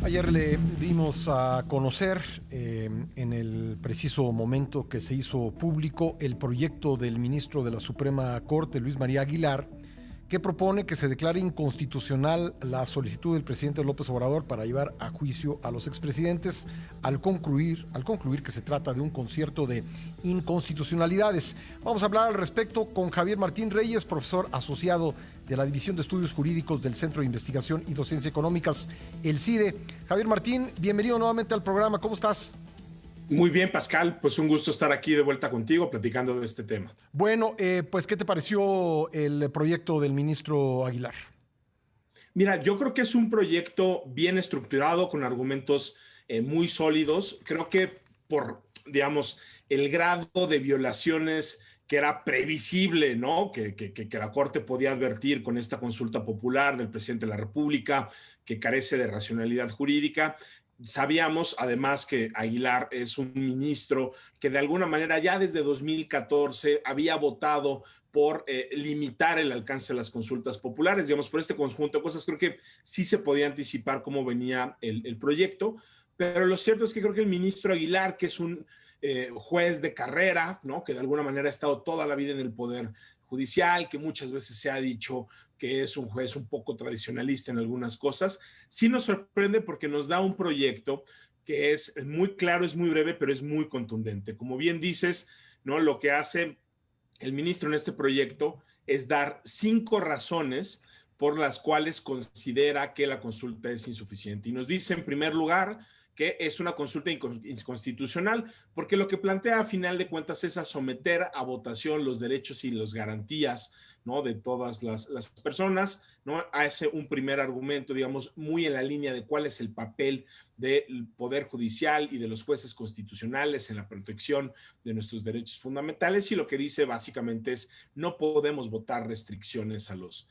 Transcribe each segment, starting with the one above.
Ayer le dimos a conocer en el preciso momento que se hizo público el proyecto del ministro de la Suprema Corte, Luis María Aguilar, que propone que se declare inconstitucional la solicitud del presidente López Obrador para llevar a juicio a los expresidentes al concluir que se trata de un concierto de inconstitucionalidades. Vamos a hablar al respecto con Javier Martín Reyes, profesor asociado de la División de Estudios Jurídicos del Centro de Investigación y Docencia Económicas, el CIDE. Javier Martín, bienvenido nuevamente al programa. ¿Cómo estás? Muy bien, Pascal, pues un gusto estar aquí de vuelta contigo platicando de este tema. Bueno, pues, ¿qué te pareció el proyecto del ministro Aguilar? Mira, yo creo que es un proyecto bien estructurado, con argumentos muy sólidos. Creo que digamos, el grado de violaciones que era previsible, ¿no? Que la Corte podía advertir con esta consulta popular del presidente de la República, que carece de racionalidad jurídica. Sabíamos además que Aguilar es un ministro que de alguna manera ya desde 2014 había votado por limitar el alcance de las consultas populares. Digamos, por este conjunto de cosas, creo que sí se podía anticipar cómo venía el proyecto, pero lo cierto es que creo que el ministro Aguilar, que es un juez de carrera, ¿no? Que de alguna manera ha estado toda la vida en el Poder Judicial, que muchas veces se ha dicho que es un juez un poco tradicionalista en algunas cosas, sí nos sorprende porque nos da un proyecto que es muy claro, es muy breve, pero es muy contundente. Como bien dices, ¿no? Lo que hace el ministro en este proyecto es dar 5 razones por las cuales considera que la consulta es insuficiente. Y nos dice, en primer lugar, que es una consulta inconstitucional, porque lo que plantea a final de cuentas es a someter a votación los derechos y las garantías, ¿no? De todas las personas, ¿no? Hace un primer argumento, digamos, muy en la línea de cuál es el papel del Poder Judicial y de los jueces constitucionales en la protección de nuestros derechos fundamentales, y lo que dice básicamente es no podemos votar restricciones a los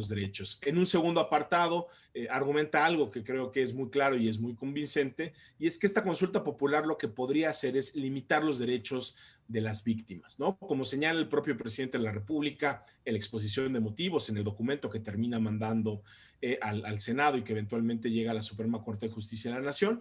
derechos. En un segundo apartado, argumenta algo que creo que es muy claro y es muy convincente, y es que esta consulta popular lo que podría hacer es limitar los derechos de las víctimas, ¿no? Como señala el propio presidente de la República en la exposición de motivos, en el documento que termina mandando al Senado y que eventualmente llega a la Suprema Corte de Justicia de la Nación.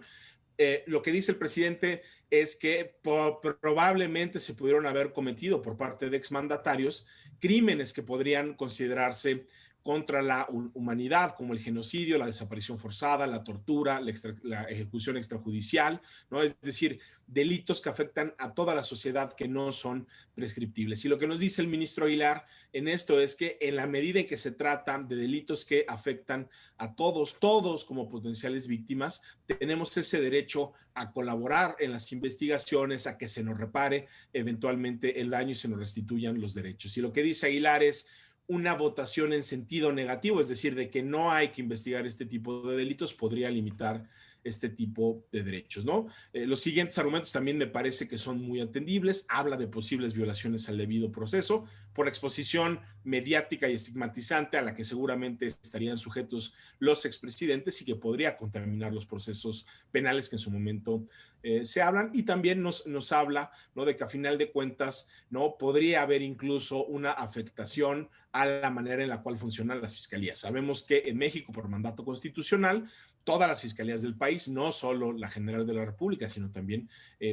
Lo que dice el presidente es que probablemente se pudieron haber cometido por parte de exmandatarios crímenes que podrían considerarse contra la humanidad, como el genocidio, la desaparición forzada, la tortura, la ejecución extrajudicial, ¿no? Es decir, delitos que afectan a toda la sociedad que no son prescriptibles. Y lo que nos dice el ministro Aguilar en esto es que en la medida en que se trata de delitos que afectan a todos como potenciales víctimas, tenemos ese derecho a colaborar en las investigaciones, a que se nos repare eventualmente el daño y se nos restituyan los derechos. Y lo que dice Aguilar es una votación en sentido negativo, es decir, de que no hay que investigar este tipo de delitos, podría limitar este tipo de derechos, ¿no? Los siguientes argumentos también me parece que son muy atendibles. Habla de posibles violaciones al debido proceso por exposición mediática y estigmatizante a la que seguramente estarían sujetos los expresidentes y que podría contaminar los procesos penales que en su momento se hablan. Y también nos habla, ¿no? De que a final de cuentas, ¿no? Podría haber incluso una afectación a la manera en la cual funcionan las fiscalías. Sabemos que en México, por mandato constitucional, todas las fiscalías del país, no solo la General de la República, sino también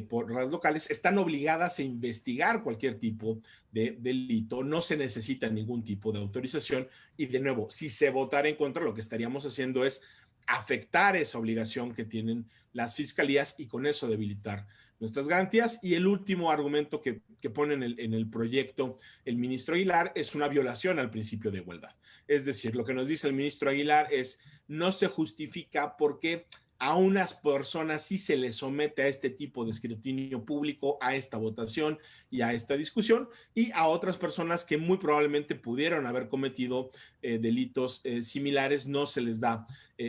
por las locales, están obligadas a investigar cualquier tipo de delito. No se necesita ningún tipo de autorización. Y de nuevo, si se votara en contra, lo que estaríamos haciendo es afectar esa obligación que tienen las fiscalías y con eso debilitar nuestras garantías. Y el último argumento que pone en el proyecto el ministro Aguilar es una violación al principio de igualdad. Es decir, lo que nos dice el ministro Aguilar es no se justifica porque a unas personas sí se les somete a este tipo de escrutinio público, a esta votación y a esta discusión, y a otras personas que muy probablemente pudieron haber cometido delitos similares, no se les da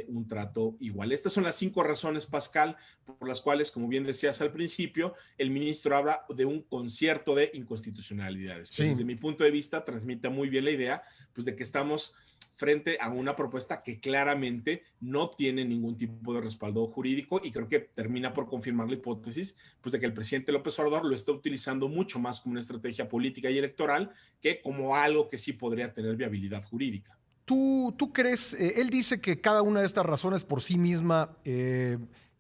un trato igual. Estas son las 5 razones, Pascal, por las cuales, como bien decías al principio, el ministro habla de un concierto de inconstitucionalidades, que Sí. desde mi punto de vista transmite muy bien la idea, pues, de que estamos frente a una propuesta que claramente no tiene ningún tipo de respaldo jurídico, y creo que termina por confirmar la hipótesis, pues, de que el presidente López Obrador lo está utilizando mucho más como una estrategia política y electoral que como algo que sí podría tener viabilidad jurídica. ¿Tú crees, él dice que cada una de estas razones por sí misma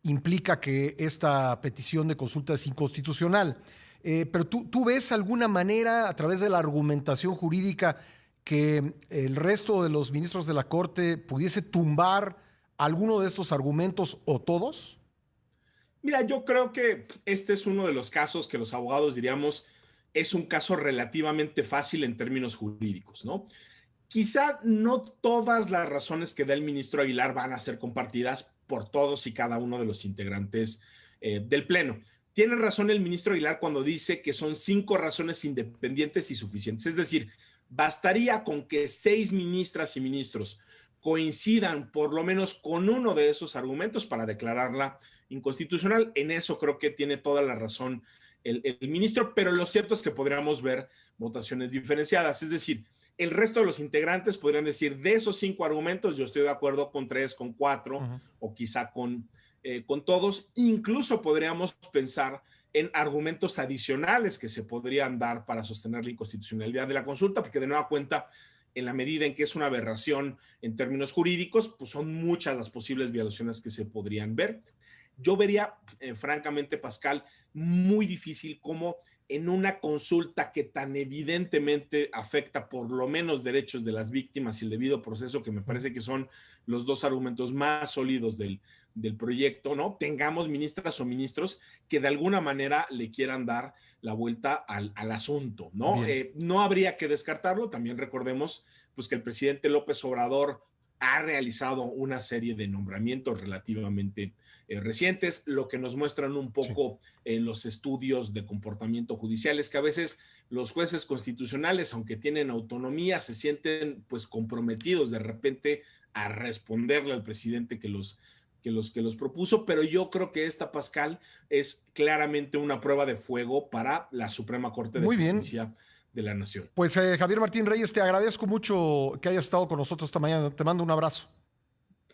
implica que esta petición de consulta es inconstitucional, pero ¿tú ves alguna manera a través de la argumentación jurídica que el resto de los ministros de la Corte pudiese tumbar alguno de estos argumentos o todos? Mira, yo creo que este es uno de los casos que los abogados diríamos es un caso relativamente fácil en términos jurídicos, ¿no? Quizá no todas las razones que da el ministro Aguilar van a ser compartidas por todos y cada uno de los integrantes del Pleno. Tiene razón el ministro Aguilar cuando dice que son 5 razones independientes y suficientes. Es decir, bastaría con que 6 ministras y ministros coincidan por lo menos con uno de esos argumentos para declararla inconstitucional. En eso creo que tiene toda la razón el ministro, pero lo cierto es que podríamos ver votaciones diferenciadas. Es decir, el resto de los integrantes podrían decir, de esos 5 argumentos, yo estoy de acuerdo con 3, con 4, o quizá con todos. Incluso podríamos pensar en argumentos adicionales que se podrían dar para sostener la inconstitucionalidad de la consulta, porque de nueva cuenta, en la medida en que es una aberración en términos jurídicos, pues son muchas las posibles violaciones que se podrían ver. Yo vería, francamente, Pascal, muy difícil cómo en una consulta que tan evidentemente afecta por lo menos derechos de las víctimas y el debido proceso, que me parece que son los 2 argumentos más sólidos del proyecto, ¿no? Tengamos ministras o ministros que de alguna manera le quieran dar la vuelta al asunto, ¿no? No habría que descartarlo. También recordemos pues, que el presidente López Obrador ha realizado una serie de nombramientos relativamente recientes, lo que nos muestran un poco en los estudios de comportamiento judicial es que a veces los jueces constitucionales, aunque tienen autonomía, se sienten pues comprometidos de repente a responderle al presidente que los propuso, pero yo creo que esta, Pascal, es claramente una prueba de fuego para la Suprema Corte de Justicia de la Nación. Pues Javier Martín Reyes, te agradezco mucho que hayas estado con nosotros esta mañana. Te mando un abrazo.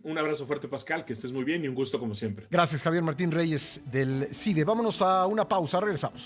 Un abrazo fuerte, Pascal, que estés muy bien y un gusto como siempre. Gracias, Javier Martín Reyes del CIDE. Vámonos a una pausa, regresamos.